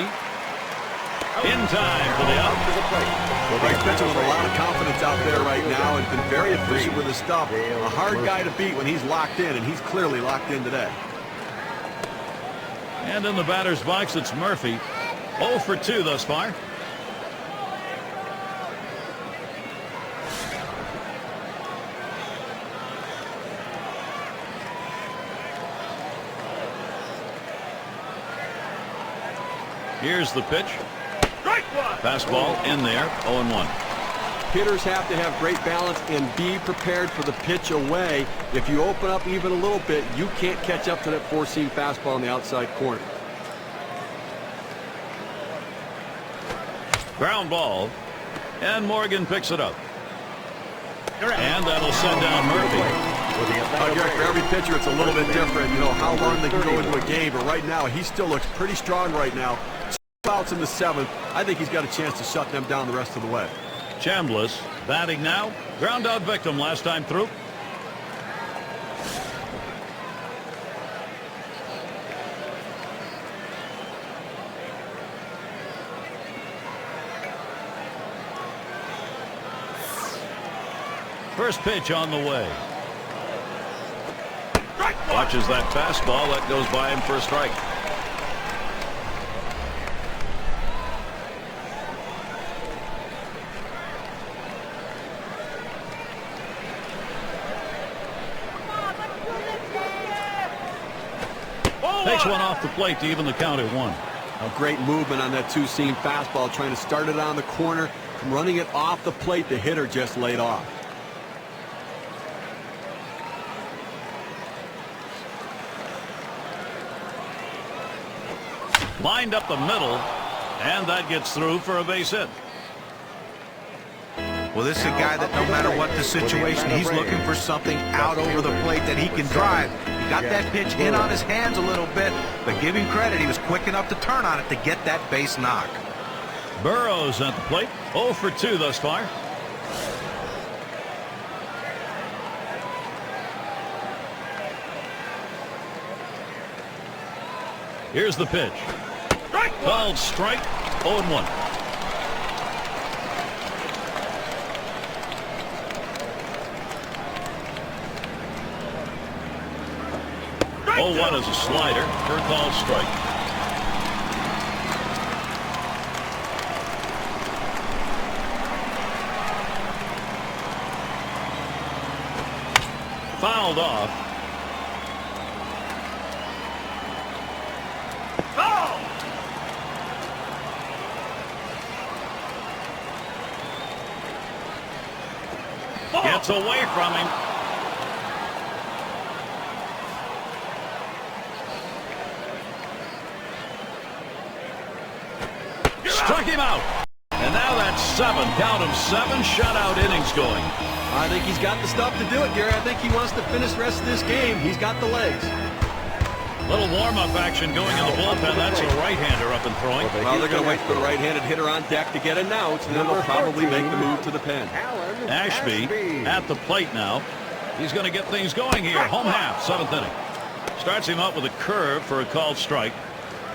In time for the out. He's pitching with a lot of confidence out there right now and been very efficient with his stuff. A hard guy to beat when he's locked in, and he's clearly locked in today. And in the batter's box, it's Murphy. 0 for 2 thus far. Here's the pitch. Fastball in there. 0-1. Hitters have to have great balance and be prepared for the pitch away. If you open up even a little bit, you can't catch up to that four-seam fastball on the outside corner. Ground ball. And Morgan picks it up. And that'll send down Murphy. Garrett, for every pitcher, it's a little bit different. You know, how long they can go into a game. But right now, he still looks pretty strong right now. 2 outs in the 7th. I think he's got a chance to shut them down the rest of the way. Chambliss batting now. Ground out victim last time through. First pitch on the way. Watches that fastball. That goes by him for a strike. Takes one off the plate to even the count at 1. A great movement on that two-seam fastball, trying to start it on the corner, running it off the plate. The hitter just laid off. Lined up the middle, and that gets through for a base hit. Well, this is a guy that no matter what the situation, he's looking for something out over the plate that he can drive. He got that pitch in on his hands a little bit, but give him credit, he was quick enough to turn on it to get that base knock. Burrows at the plate. 0 for 2 thus far. Here's the pitch. Called strike. 0-1. One is a slider for a called strike. fouled off. Oh! Gets away from him. Struck him out. And now that's 7. Count of 7 shutout innings going. I think he's got the stuff to do it, Gary. I think he wants to finish the rest of this game. He's got the legs. Little warm-up action going in the bullpen. That's a right-hander up and throwing. Well, they're going to wait for the right-handed hitter on deck to get announced, and then they'll probably make the move to the pen. Ashby at the plate now. He's going to get things going here. Home half, 7th inning. Starts him up with a curve for a called strike.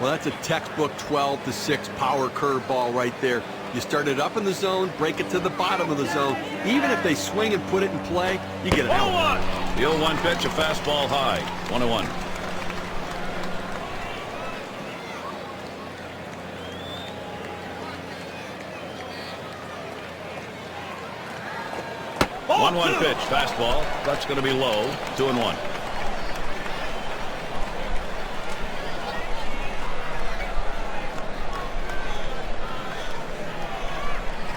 Well, that's a textbook 12-6 power curveball right there. You start it up in the zone, break it to the bottom of the zone. Even if they swing and put it in play, you get it out. The 0-1 pitch, a fastball high. 1-1. Ball 1-1 pitch, fastball. That's going to be low. 2-1.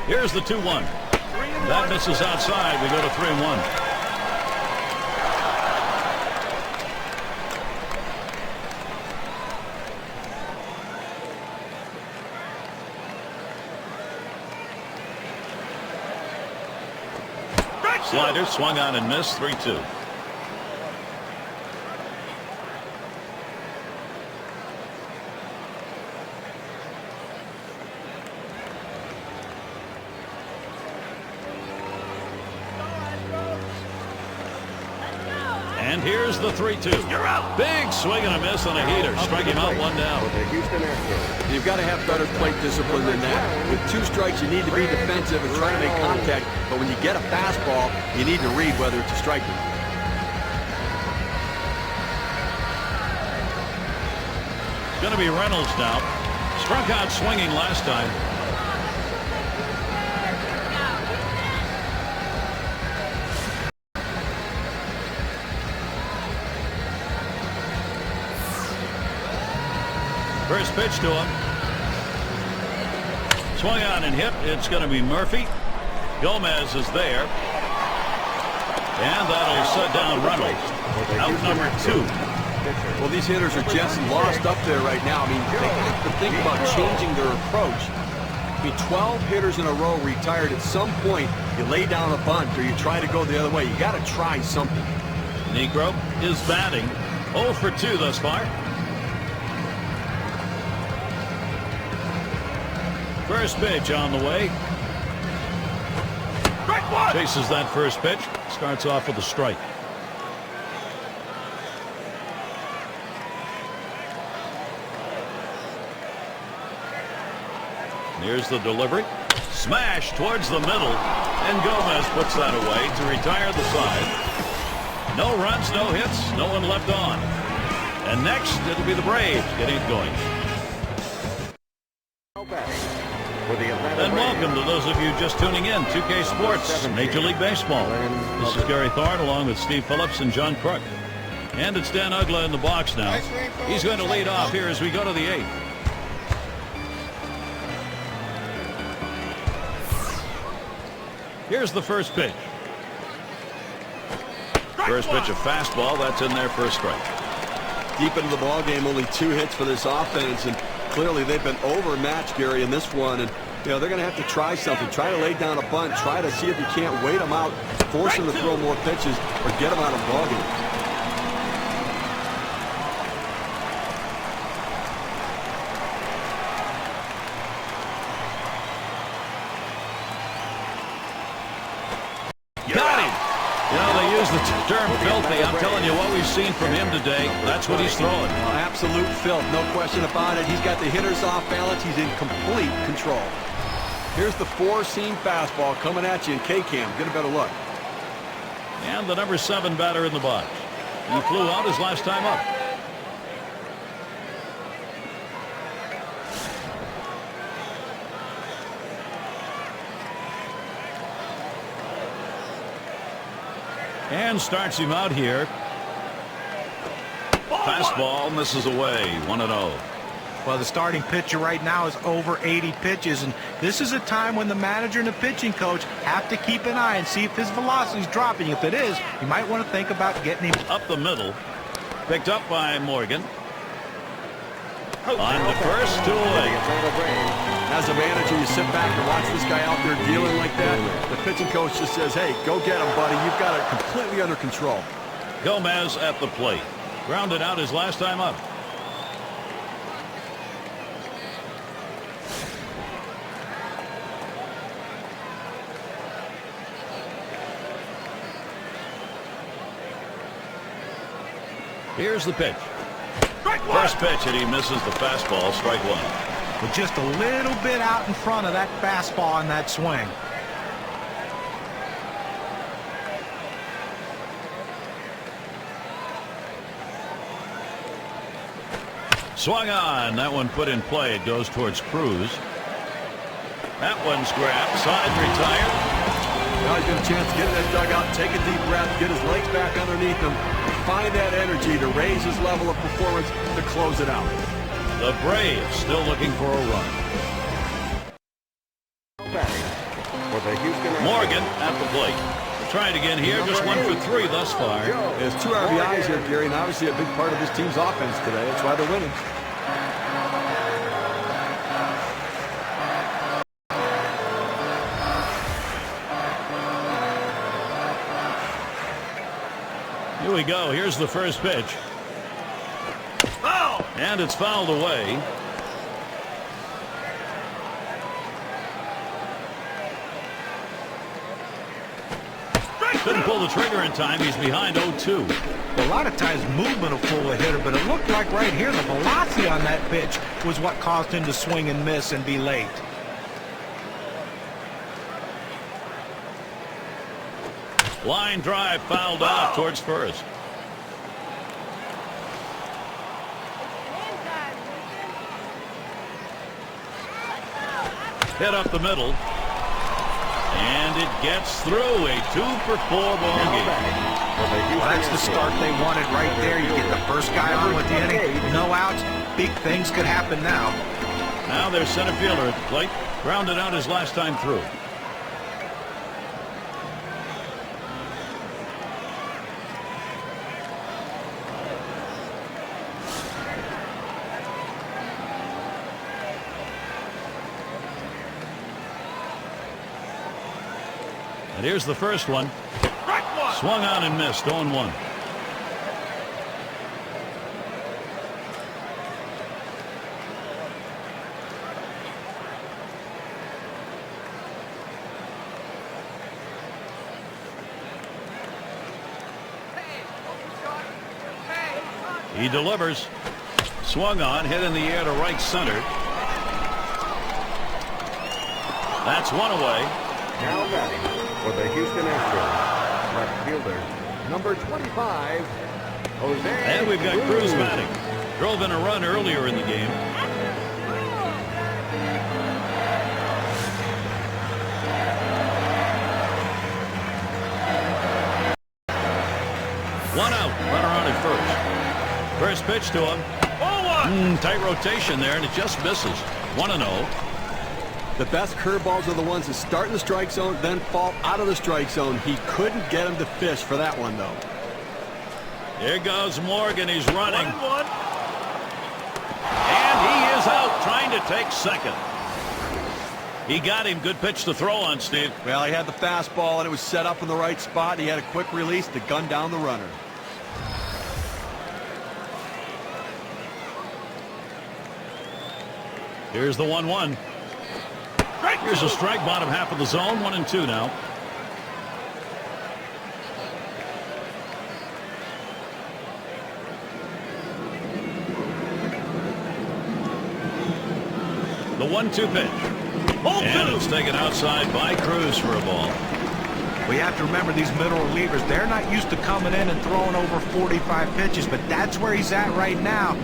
Here's the 2-1. That misses outside. We go to 3-1. Slider swung on and missed. 3-2. And here's the 3-2. You're out. Big swing and a miss on a heater. Strike him out, 1 down. You've got to have better plate discipline than that. With 2 strikes, you need to be defensive and try to make contact. But when you get a fastball, you need to read whether it's a strike. It's going to be Reynolds now. Struck out swinging last time. First pitch to him. Swung on and hit. It's going to be Murphy. Gomez is there. And that'll set down Reynolds. Out number 2. Well, these hitters are just lost up there right now. I mean, they have to think about changing their approach. I mean, 12 hitters in a row retired. At some point, you lay down a bunt or you try to go the other way. You got to try something. Niekro is batting. 0 for 2 thus far. First pitch on the way. Chases that first pitch. Starts off with a strike. Here's the delivery. Smash towards the middle. And Gomez puts that away to retire the side. No runs, no hits, no one left on. And next, it'll be the Braves getting it going. And welcome to those of you just tuning in. 2K Sports, Major League Baseball. This is Gary Thorne along with Steve Phillips and John Crook. And it's Dan Ugla in the box now. He's going to lead off here as we go to the 8th. Here's the first pitch. First pitch, a fastball. That's in there for a strike. Deep into the ball game, only 2 hits for this offense, and clearly they've been overmatched, Gary, in this one. And you know they're going to have to try something. Try to lay down a bunt. Try to see if you can't wait them out, force them to throw more pitches, or get them out of the ball game. Got him. You know, they use the term filthy. I'm telling you what we've seen from him today. That's what he's throwing. Absolute filth, no question about it. He's got the hitters off balance. He's in complete control. Here's the 4-seam fastball coming at you in K-Cam. Get a better look. And the number 7 batter in the box. He flew out his last time up. And starts him out here. Fastball misses away. 1-0. Well, the starting pitcher right now is over 80 pitches, and this is a time when the manager and the pitching coach have to keep an eye and see if his velocity is dropping. If it is, you might want to think about getting him up the middle. Picked up by Morgan. On to first, 2 away. As a manager, you sit back and watch this guy out there dealing like that. The pitching coach just says, hey, go get him, buddy. You've got it completely under control. Gomez at the plate. Grounded out his last time up. Here's the pitch. First pitch, and he misses the fastball. Strike 1. with just a little bit out in front of that fastball on that swing. Swung on. That one put in play. It goes towards Cruz. That one's grabbed. Side retired. Now he's got a chance to get in that dugout, take a deep breath, get his legs back underneath him, find that energy to raise his level of performance to close it out. The Braves still looking for a run. Morgan at the plate. Trying again here, just 1 for 3 thus far. There's 2 RBIs here, Gary, and obviously a big part of this team's offense today. That's why they're winning. Here we go. Here's the first pitch. Oh! And it's fouled away. Couldn't pull the trigger in time. He's behind 0-2. A lot of times movement will fool a hitter, but it looked like right here the velocity on that pitch was what caused him to swing and miss and be late. Line drive fouled off towards first. Hit up the middle. And it gets through. A 2-for-4 ball game. Well, that's the start they wanted right there. You get the first guy on with the inning. No outs. Big things could happen now. Now there's center fielder at the plate. Grounded out his last time through. And here's the first one. Swung on and missed. 0-1. He delivers. Swung on, hit in the air to right center. That's one away. Now batting for the Houston Astros, left fielder, number 25, Jose. And we've got Cruz batting. Drove in a run earlier in the game. One out. Runner on at first. First pitch to him. Tight rotation there, and it just misses. 1-0. The best curveballs are the ones that start in the strike zone, then fall out of the strike zone. He couldn't get him to fish for that one, though. Here goes Morgan. He's running. And he is out trying to take second. He got him. Good pitch to throw on, Steve. Well, he had the fastball, and it was set up in the right spot. He had a quick release to gun down the runner. Here's the 1-1. Here's a strike, bottom half of the zone. 1-2 now. The 1-2 pitch. And it's taken outside by Cruz for a ball. We have to remember these middle relievers, they're not used to coming in and throwing over 45 pitches, but that's where he's at right now.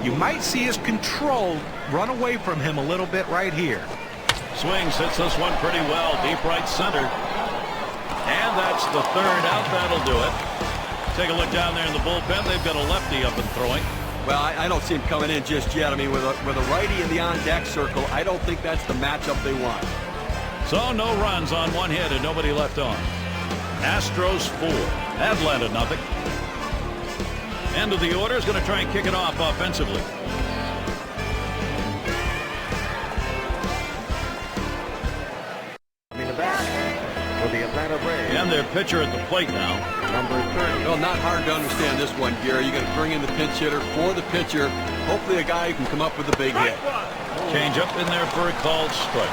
You might see his control run away from him a little bit right here. Swings, hits this one pretty well, deep right center. And That's the third out. That'll do it. Take a look down there in the bullpen. They've got a lefty up and throwing. Well, I don't see him coming in just yet. I mean, with a righty in the on-deck circle, I don't think that's the matchup they want. So no runs on one hit and nobody left on. Astros 4. Atlanta nothing. End of the order is going to try and kick it off offensively. Coming back for the Atlanta Braves. And their pitcher at the plate now. Number 30. Well, not hard to understand this one, Gary. You're going to bring in the pinch hitter for the pitcher. Hopefully a guy who can come up with a big hit. Change up in there for a called strike.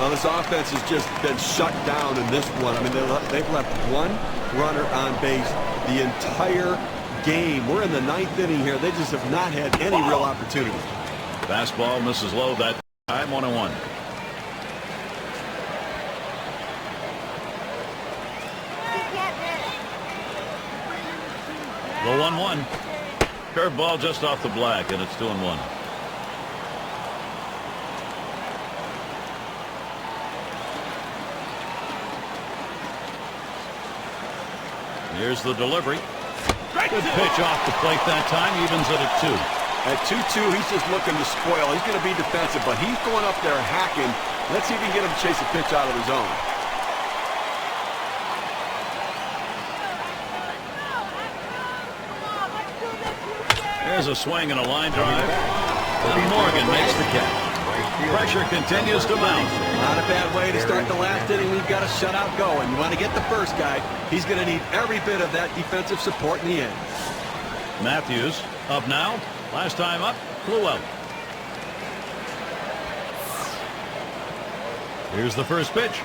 Well, this offense has just been shut down in this one. I mean, they've left one runner on base the entire game. We're in the 9th inning here. They just have not had any real opportunity. Fastball misses low that time. 1-1. The 1-1. Curveball just off the black, and it's 2-1. Here's the delivery. Good pitch off the plate that time. Evens it at 2. At 2-2, he's just looking to spoil. He's going to be defensive, but he's going up there hacking. Let's see if he can get him to chase a pitch out of the zone. There's a swing and a line drive. And Morgan makes the catch. Pressure continues to mount. Not a bad way to start the last inning. We've got a shutout going. You want to get the first guy. He's going to need every bit of that defensive support in the end. Matthews up now. Last time up, flew out. Here's the first pitch.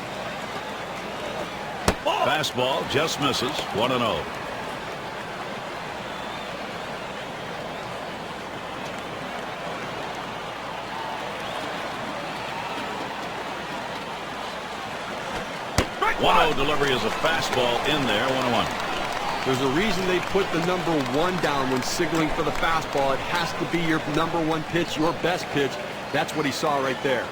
Fastball just misses. 1-0. Delivery is a fastball in there. 1-1. There's a reason they put the number 1 down when signaling for the fastball. It has to be your number 1 pitch, your best pitch. That's what he saw right there.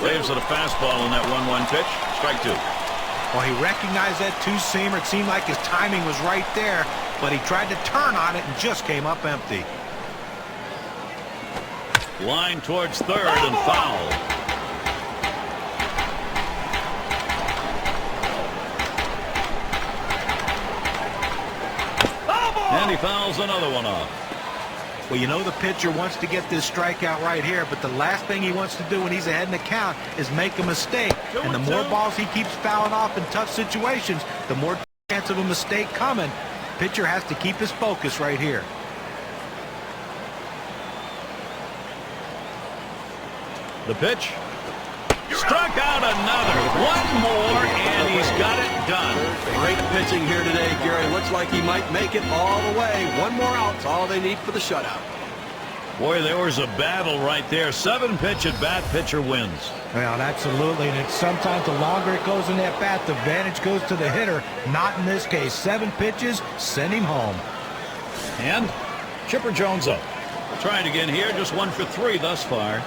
Waves at a fastball in that 1-1 pitch. Strike 2. Well, he recognized that two-seamer. It seemed like his timing was right there, but he tried to turn on it and just came up empty. Line towards third and foul. And he fouls another one off. Well, you know the pitcher wants to get this strikeout right here, but the last thing he wants to do when he's ahead in the count is make a mistake. And the more balls he keeps fouling off in tough situations, the more chance of a mistake coming. Pitcher has to keep his focus right here. The pitch. Struck out another. One more, and he's got it done. Great pitching here today, Gary. Looks like he might make it all the way. One more out's all they need for the shutout. Boy, there was a battle right there. 7-pitch at bat, pitcher wins. Well, absolutely, and it's sometimes the longer it goes in that bat, the advantage goes to the hitter. Not in this case. 7 pitches, send him home. And Chipper Jones up. Trying again here, just 1 for 3 thus far.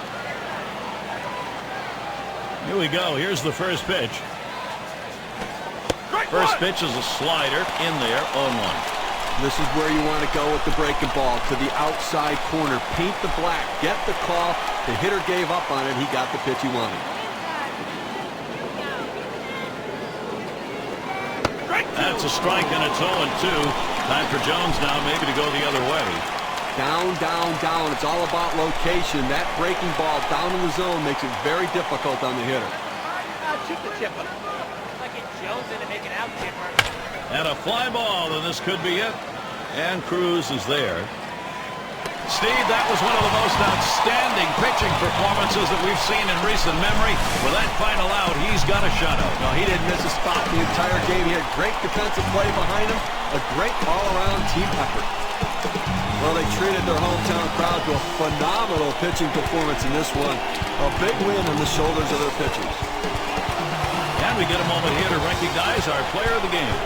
Here we go. Here's the first pitch. First pitch is a slider in there, 0-1. This is where you want to go with the breaking ball, to the outside corner. Paint the black. Get the call. The hitter gave up on it. He got the pitch he wanted. That's a strike, and it's 0-2. Time for Jones now maybe to go the other way. Down, down, down. It's all about location. That breaking ball down in the zone makes it very difficult on the hitter. Chip the chipper. Like it Jones in to make it out, chipper. And a fly ball, and this could be it. And Cruz is there. Steve, that was one of the most outstanding pitching performances that we've seen in recent memory. With that final out, he's got a shutout. No, he didn't miss a spot the entire game. He had great defensive play behind him. A great all-around team effort. Well, they treated their hometown crowd to a phenomenal pitching performance in this one. A big win on the shoulders of their pitchers. And we get a moment here to recognize our player of the game.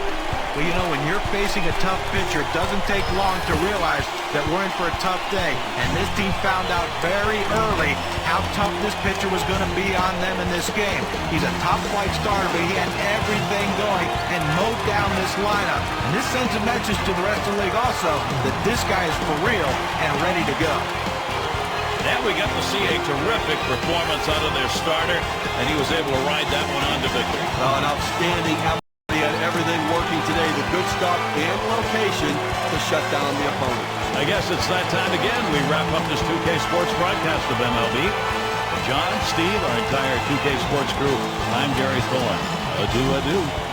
Well, you know, when you're facing a tough pitcher, it doesn't take long to realize that we're in for a tough day. And this team found out very early how tough this pitcher was going to be on them in this game. He's a top-flight starter, but he had everything going and mowed down this lineup. And this sends a message to the rest of the league also that this guy is for real and ready to go. And we got to see a terrific performance out of their starter, and he was able to ride that one on to victory. An outstanding effort. He had everything working today, the good stuff and location to shut down the opponent. I guess it's that time again. We wrap up this 2K Sports broadcast of MLB. John, Steve, our entire 2K Sports crew, I'm Gary Thorne. Adieu, adieu.